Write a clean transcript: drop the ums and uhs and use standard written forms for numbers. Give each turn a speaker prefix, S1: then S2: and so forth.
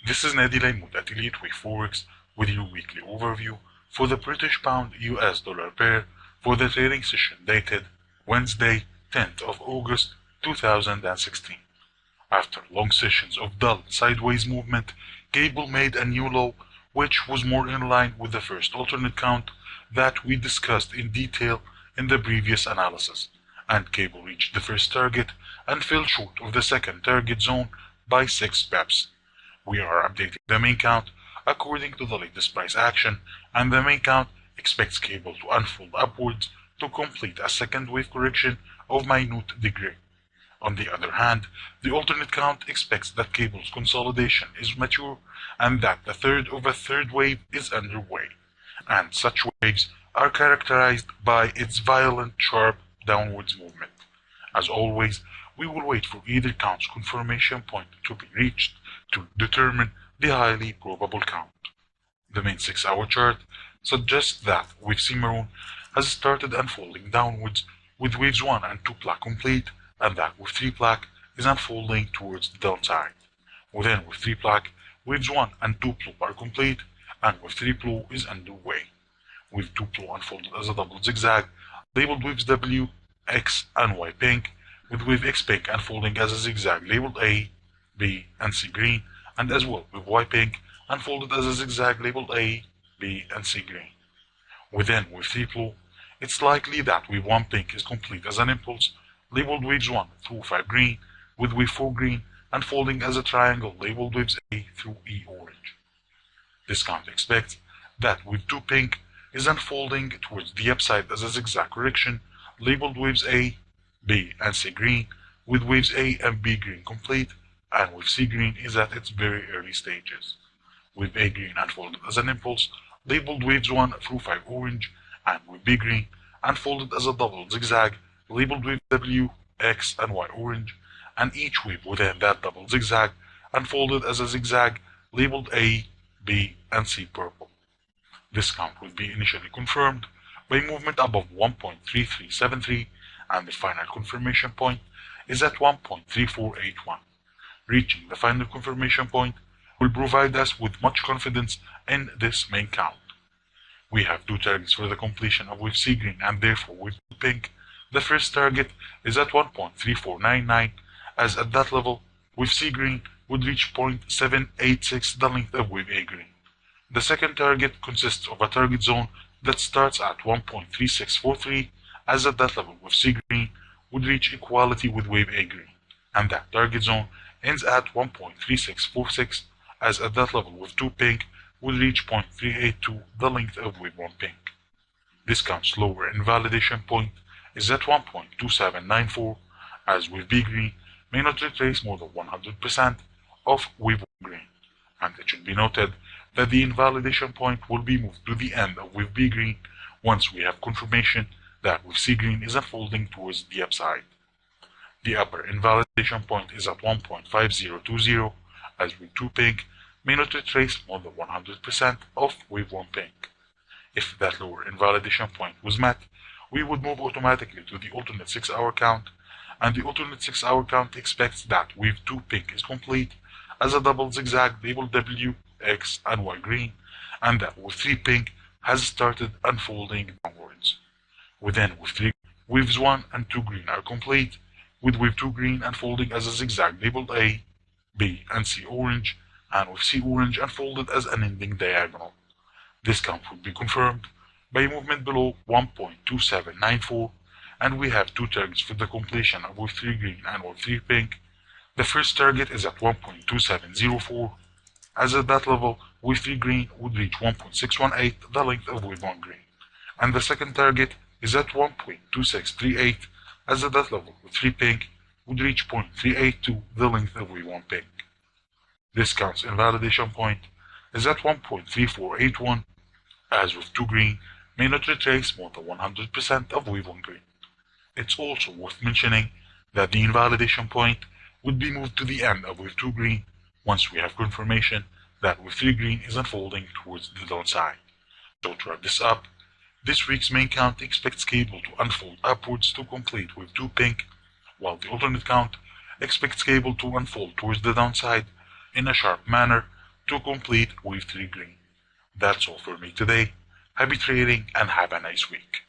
S1: This is Nadi Laimoud at Elliott with Forex with your weekly overview for the British Pound US Dollar pair for the trading session dated Wednesday, 10th of August 2016. After long sessions of dull sideways movement, cable made a new low which was more in line with the first alternate count that we discussed in detail in the previous analysis, and cable reached the first target and fell short of the second target zone by 6 pips. We are updating the main count according to the latest price action, and the main count expects cable to unfold upwards to complete a second wave correction of minute degree. On the other hand, the alternate count expects that cable's consolidation is mature and that the third of a third wave is underway, and such waves are characterized by its violent, sharp downwards movement. As always, we will wait for either count's confirmation point to be reached to determine the highly probable count. The main 6-hour chart suggests that wave C maroon has started unfolding downwards with waves 1 and 2 black complete, and that wave 3 black is unfolding towards the downside. Within wave 3 black, waves 1 and 2 blue are complete, and wave 3 blue is underway. Wave 2 blue unfolded as a double zigzag, labeled waves W, X, and Y pink, with wave X pink unfolding as a zigzag labeled A, B, and C green, and as well with Y pink unfolded as a zigzag labeled A, B, and C green. Within wave 3 blue, it's likely that wave 1 pink is complete as an impulse, labeled waves 1 through 5 green, with wave 4 green unfolding as a triangle labeled waves A through E orange. This count expects that wave 2 pink is unfolding towards the upside as a zigzag correction, labeled waves A, B, and C green, with waves A and B green complete, and wave C green is at its very early stages. Wave A green unfolded as an impulse, labeled waves 1 through 5 orange, and wave B green unfolded as a double zigzag, labeled wave W, X, and Y orange, and each wave within that double zigzag unfolded as a zigzag, labeled A, B, and C purple. This count will be initially confirmed by movement above 1.3373, and the final confirmation point is at 1.3481. Reaching the final confirmation point will provide us with much confidence in this main count. We have 2 targets for the completion of wave C green and therefore wave pink. The first target is at 1.3499, as at that level wave C green would reach 0.786, the length of wave A green. The second target consists of a target zone that starts at 1.3643, as at that level wave C green would reach equality with wave A green, and that target zone ends at 1.3646, as at that level wave 2 pink would reach 0.382, the length of wave 1 pink. This count's lower invalidation point is at 1.2794, as wave B green may not retrace more than 100% of wave 1 green, and it should be noted that the invalidation point will be moved to the end of wave B green once we have confirmation that wave C green is unfolding towards the upside. The upper invalidation point is at 1.5020, as wave 2 pink may not retrace more than 100% of wave 1 pink. If that lower invalidation point was met, we would move automatically to the alternate 6-hour count, and the alternate 6-hour count expects that wave 2 pink is complete as a double zigzag labeled W, X, and Y green, and that wave 3 pink has started unfolding downwards. Within wave 3, waves 1 and 2 green are complete, with wave 2 green unfolding as a zigzag labeled A, B, and C orange, and wave C orange unfolded as an ending diagonal. This count would be confirmed by movement below 1.2794, and we have 2 targets for the completion of wave 3 green and wave 3 pink. The first target is at 1.2704, as at that level wave 3 green would reach 1.618, the length of wave 1 green, and the second target is at 1.2638, as at that level wave 3 pink would reach 0.382, the length of wave 1 pink. This count's invalidation point is at 1.3481, as wave 2 green may not retrace more than 100% of wave 1 green. It's also worth mentioning that the invalidation point would be moved to the end of wave 2 green once we have confirmation that wave 3 green is unfolding towards the downside. So to wrap this up, this week's main count expects cable to unfold upwards to complete wave 2 pink, while the alternate count expects cable to unfold towards the downside in a sharp manner, to complete wave 3 green. That's all for me today. Happy trading and have a nice week.